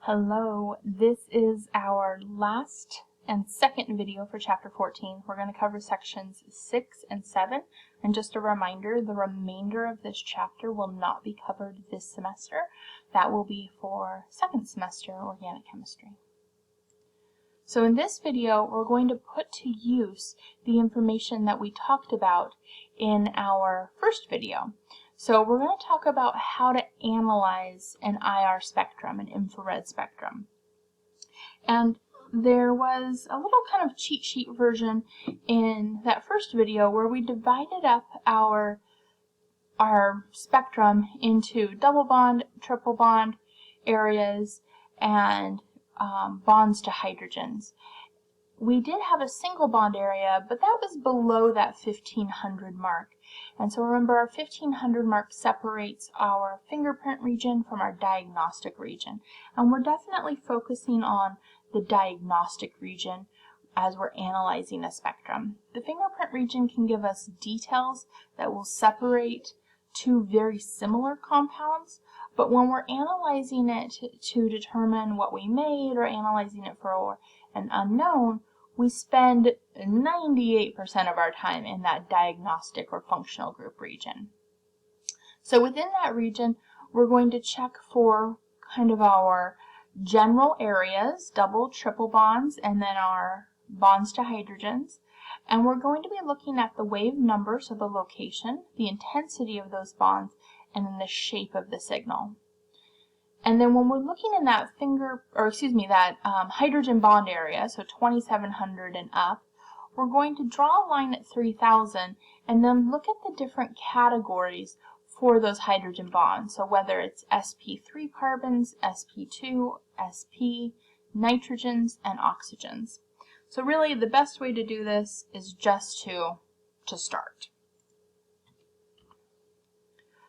Hello, this is our last and second video for chapter 14. We're going to cover sections 6 and 7, and just a reminder, the remainder of this chapter will not be covered this semester. That will be for second semester organic chemistry. So in this video, we're going to put to use the information that we talked about in our first video. So we're going to talk about how to analyze an IR spectrum, an infrared spectrum. And there was a little kind of cheat sheet version in that first video where we divided up our spectrum into double bond, triple bond areas, and bonds to hydrogens. We did have a single bond area, but that was below that 1500 mark. And so remember, our 1500 mark separates our fingerprint region from our diagnostic region. And we're definitely focusing on the diagnostic region as we're analyzing a spectrum. The fingerprint region can give us details that will separate two very similar compounds, but when we're analyzing it to determine what we made or analyzing it for an unknown, we spend 98% of our time in that diagnostic or functional group region. So within that region, we're going to check for kind of our general areas, double, triple bonds, and then our bonds to hydrogens. And we're going to be looking at the wave number, so the location, the intensity of those bonds, and then the shape of the signal. And then when we're looking in that hydrogen bond area, so 2700 and up, we're going to draw a line at 3000 and then look at the different categories for those hydrogen bonds. So whether it's sp3 carbons, sp2, sp, nitrogens, and oxygens. So really the best way to do this is just to start.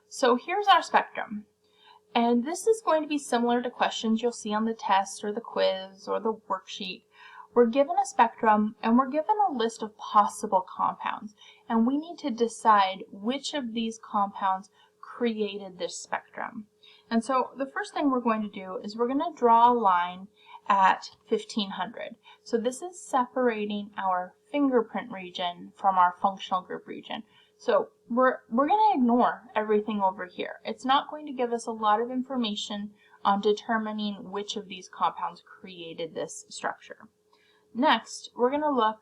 So here's our spectrum. And this is going to be similar to questions you'll see on the test or the quiz or the worksheet. We're given a spectrum and we're given a list of possible compounds. And we need to decide which of these compounds created this spectrum. And so the first thing we're going to do is we're going to draw a line at 1500. So this is separating our fingerprint region from our functional group region. So we're going to ignore everything over here. It's not going to give us a lot of information on determining which of these compounds created this structure. Next, we're going to look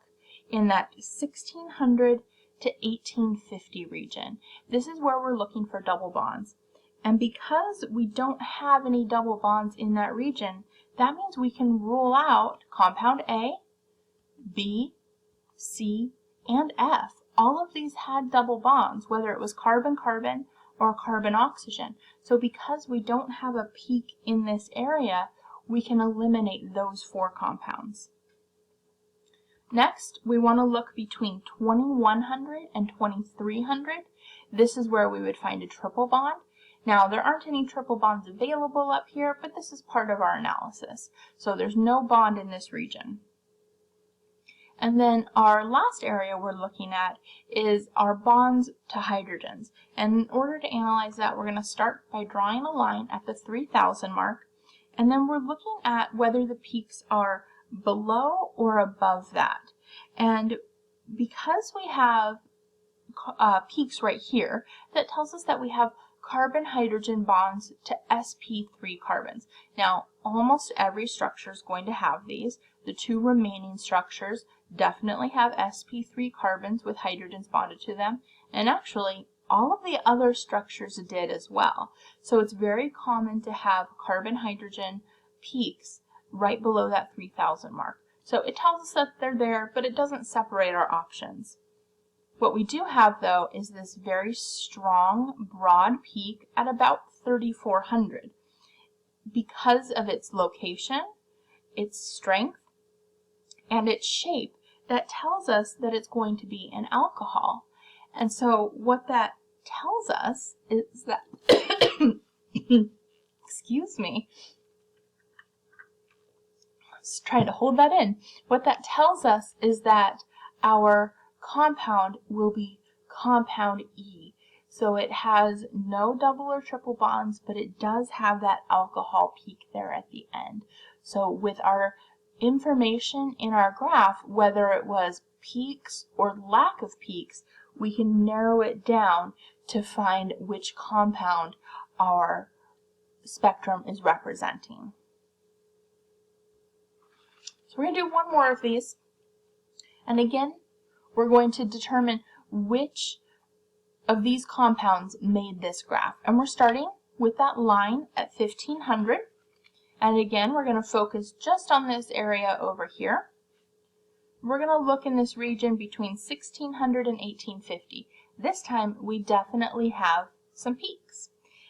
in that 1600 to 1850 region. This is where we're looking for double bonds. And because we don't have any double bonds in that region, that means we can rule out compound A, B, C, and F. All of these had double bonds, whether it was carbon-carbon or carbon-oxygen. So because we don't have a peak in this area, we can eliminate those four compounds. Next, we want to look between 2100 and 2300. This is where we would find a triple bond. Now, there aren't any triple bonds available up here, but this is part of our analysis. So there's no bond in this region. And then our last area we're looking at is our bonds to hydrogens. And in order to analyze that, we're going to start by drawing a line at the 3000 mark. And then we're looking at whether the peaks are below or above that. And because we have peaks right here, that tells us that we have carbon-hydrogen bonds to sp3 carbons. Now, almost every structure is going to have these. The two remaining structures definitely have sp3 carbons with hydrogens bonded to them, and actually all of the other structures did as well. So it's very common to have carbon-hydrogen peaks right below that 3000 mark. So it tells us that they're there, but it doesn't separate our options. What we do have, though, is this very strong, broad peak at about 3400. Because of its location, its strength, and its shape, that tells us that it's going to be an alcohol. And so what that tells us is that, excuse me, just trying to hold that in. What that tells us is that our compound will be compound E. So it has no double or triple bonds, but it does have that alcohol peak there at the end. So with our information in our graph, whether it was peaks or lack of peaks, we can narrow it down to find which compound our spectrum is representing. So we're going to do one more of these. And again, we're going to determine which of these compounds made this graph. And we're starting with that line at 1500. And again, we're going to focus just on this area over here. We're going to look in this region between 1600 and 1850. This time, we definitely have some peaks.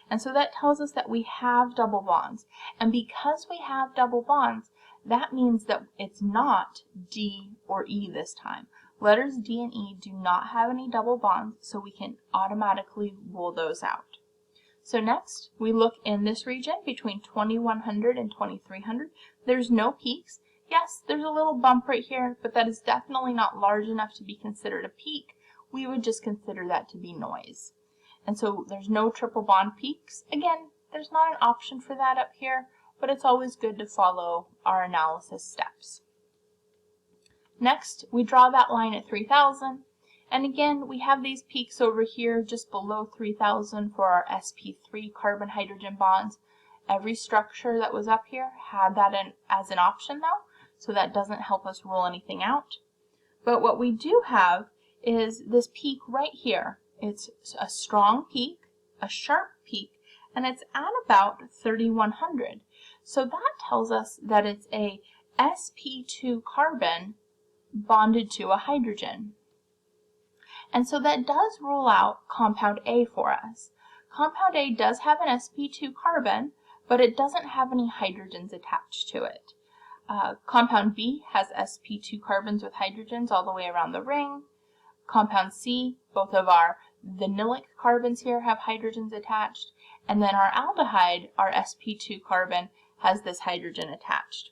And so that tells us that we have double bonds. And because we have double bonds, that means that it's not D or E this time. Letters D and E do not have any double bonds, so we can automatically rule those out. So next, we look in this region between 2100 and 2300. There's no peaks. Yes, there's a little bump right here, but that is definitely not large enough to be considered a peak. We would just consider that to be noise. And so there's no triple bond peaks. Again, there's not an option for that up here, but it's always good to follow our analysis steps. Next, we draw that line at 3000, and again, we have these peaks over here just below 3000 for our sp3 carbon-hydrogen bonds. Every structure that was up here had that as an option though, so that doesn't help us rule anything out. But what we do have is this peak right here. It's a strong peak, a sharp peak, and it's at about 3100. So that tells us that it's a sp2 carbon bonded to a hydrogen. And so that does rule out compound A for us. Compound A does have an sp2 carbon, but it doesn't have any hydrogens attached to it. Compound B has sp2 carbons with hydrogens all the way around the ring. Compound C, both of our vinylic carbons here have hydrogens attached. And then our aldehyde, our sp2 carbon, has this hydrogen attached.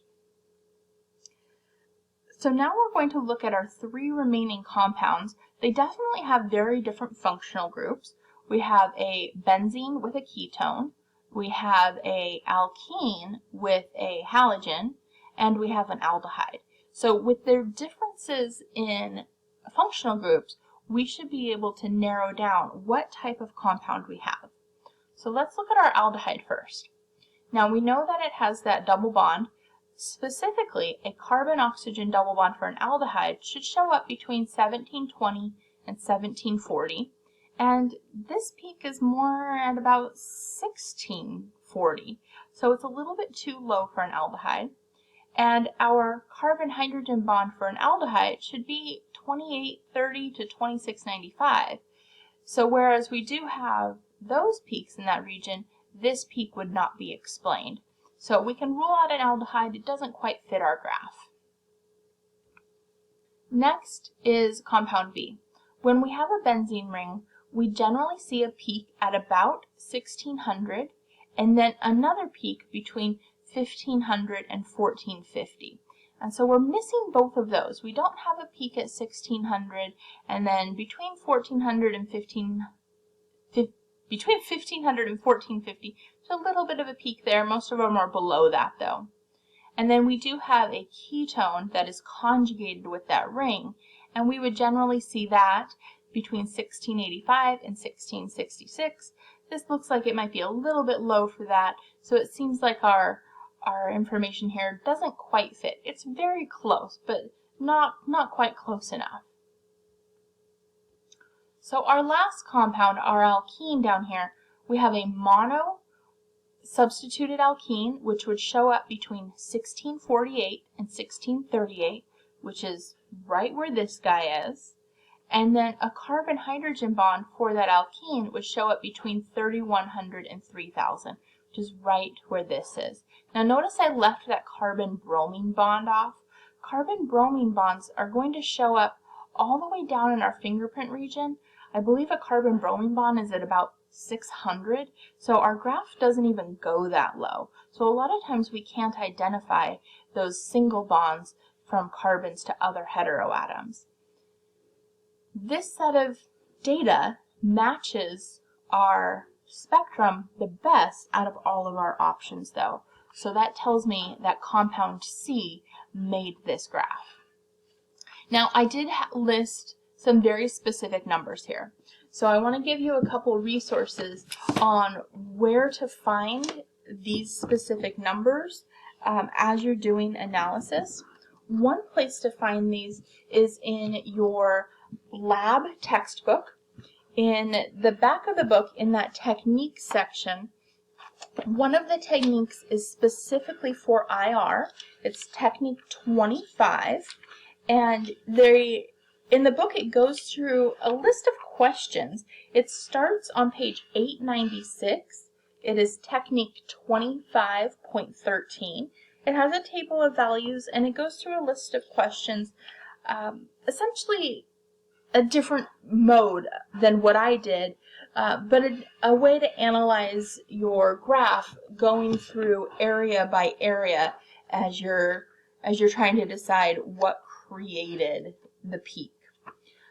So now we're going to look at our three remaining compounds. They definitely have very different functional groups. We have a benzene with a ketone, we have a alkene with a halogen, and we have an aldehyde. So with their differences in functional groups, we should be able to narrow down what type of compound we have. So let's look at our aldehyde first. Now we know that it has that double bond. Specifically, a carbon-oxygen double bond for an aldehyde should show up between 1720 and 1740, and this peak is more at about 1640, so it's a little bit too low for an aldehyde. And our carbon-hydrogen bond for an aldehyde should be 2830 to 2695. So whereas we do have those peaks in that region, this peak would not be explained. So we can rule out an aldehyde. It doesn't quite fit our graph. Next is compound B. When we have a benzene ring, we generally see a peak at about 1600 and then another peak between 1500 and 1450. And so we're missing both of those. We don't have a peak at 1600 and then between 1400 and 1450, there's a little bit of a peak there. Most of them are below that though. And then we do have a ketone that is conjugated with that ring, and we would generally see that between 1685 and 1666. This looks like it might be a little bit low for that, so it seems like our information here doesn't quite fit. It's very close, but not quite close enough. So our last compound, our alkene down here, we have a mono substituted alkene, which would show up between 1648 and 1638, which is right where this guy is. And then a carbon-hydrogen bond for that alkene would show up between 3100 and 3000, which is right where this is. Now notice I left that carbon-bromine bond off. Carbon-bromine bonds are going to show up all the way down in our fingerprint region. I believe a carbon-bromine bond is at about 600, so our graph doesn't even go that low. So a lot of times we can't identify those single bonds from carbons to other heteroatoms. This set of data matches our spectrum the best out of all of our options though. So that tells me that compound C made this graph. Now I did list some very specific numbers here. So I want to give you a couple resources on where to find these specific numbers as you're doing analysis. One place to find these is in your lab textbook. In the back of the book, in that technique section, one of the techniques is specifically for IR. It's technique 25, and in the book it goes through a list of questions. It starts on page 896. It is technique 25.13. It has a table of values, and it goes through a list of questions, essentially a different mode than what I did, but a way to analyze your graph going through area by area as you're trying to decide what created the peak.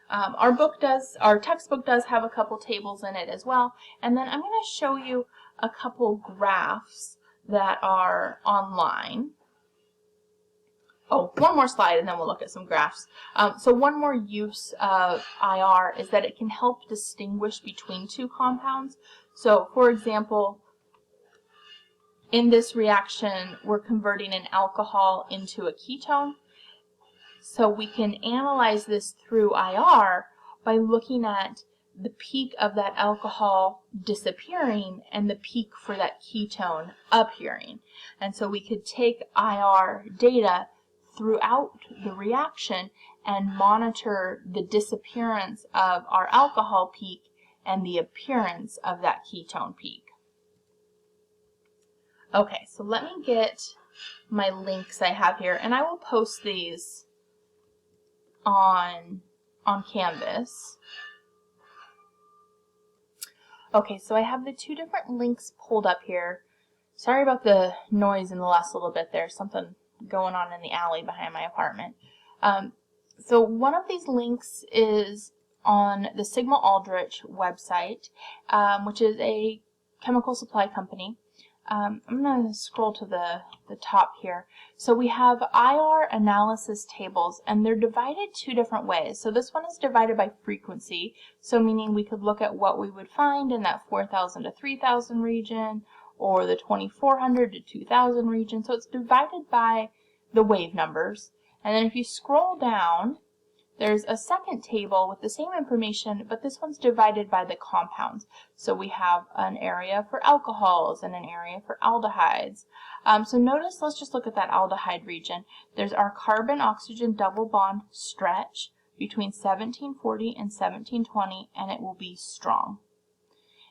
Our textbook does have a couple tables in it as well, and then I'm going to show you a couple graphs that are online. Oh, one more slide and then we'll look at some graphs. So one more use of IR is that it can help distinguish between two compounds. So for example, in this reaction, we're converting an alcohol into a ketone. So we can analyze this through IR by looking at the peak of that alcohol disappearing and the peak for that ketone appearing. And so we could take IR data throughout the reaction and monitor the disappearance of our alcohol peak and the appearance of that ketone peak. Okay, so let me get my links I have here, and I will post these on Canvas. Okay, so I have the two different links pulled up here. Sorry about the noise in the last little bit. There's something going on in the alley behind my apartment. So one of these links is on the Sigma Aldrich website, which is a chemical supply company. I'm going to scroll to the top here. So we have IR analysis tables, and they're divided two different ways. So this one is divided by frequency, so meaning we could look at what we would find in that 4,000 to 3,000 region, or the 2,400 to 2,000 region. So it's divided by the wave numbers. And then if you scroll down, there's a second table with the same information, but this one's divided by the compounds. So we have an area for alcohols and an area for aldehydes. So notice, let's just look at that aldehyde region. There's our carbon-oxygen double bond stretch between 1740 and 1720, and it will be strong.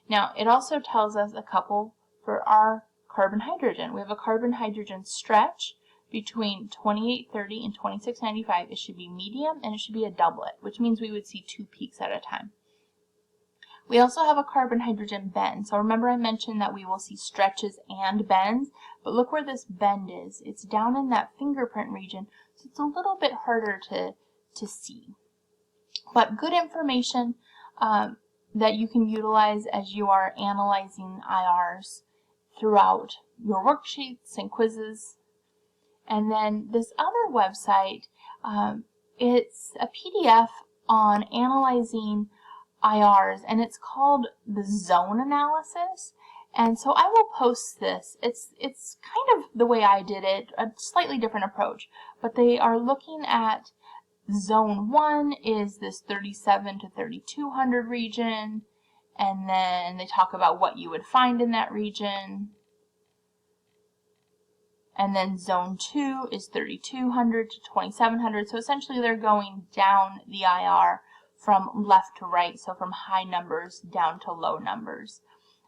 Now, it also tells us a couple for our carbon-hydrogen. We have a carbon-hydrogen stretch between 2830 and 2695. It should be medium, and it should be a doublet, which means we would see two peaks at a time. We also have a carbon-hydrogen bend. So remember I mentioned that we will see stretches and bends, but look where this bend is. It's down in that fingerprint region, so it's a little bit harder to see. But good information that you can utilize as you are analyzing IRs throughout your worksheets and quizzes. And then this other website, it's a PDF on analyzing IRs, and it's called the zone analysis. And so I will post this. It's kind of the way I did it, a slightly different approach. But they are looking at zone 1 is this 37 to 3200 region, and then they talk about what you would find in that region. And then zone 2 is 3200 to 2700. So essentially they're going down the IR from left to right, so from high numbers down to low numbers.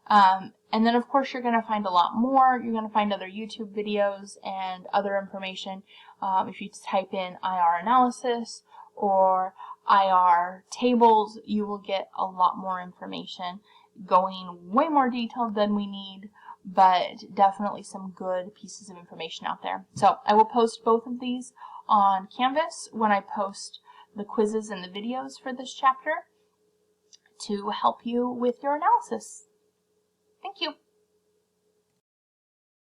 And then of course you're going to find a lot more. You're going to find other YouTube videos and other information. If you type in IR analysis or IR tables, you will get a lot more information, going way more detailed than we need, but definitely some good pieces of information out there. So I will post both of these on Canvas when I post the quizzes and the videos for this chapter. to help you with your analysis. Thank you.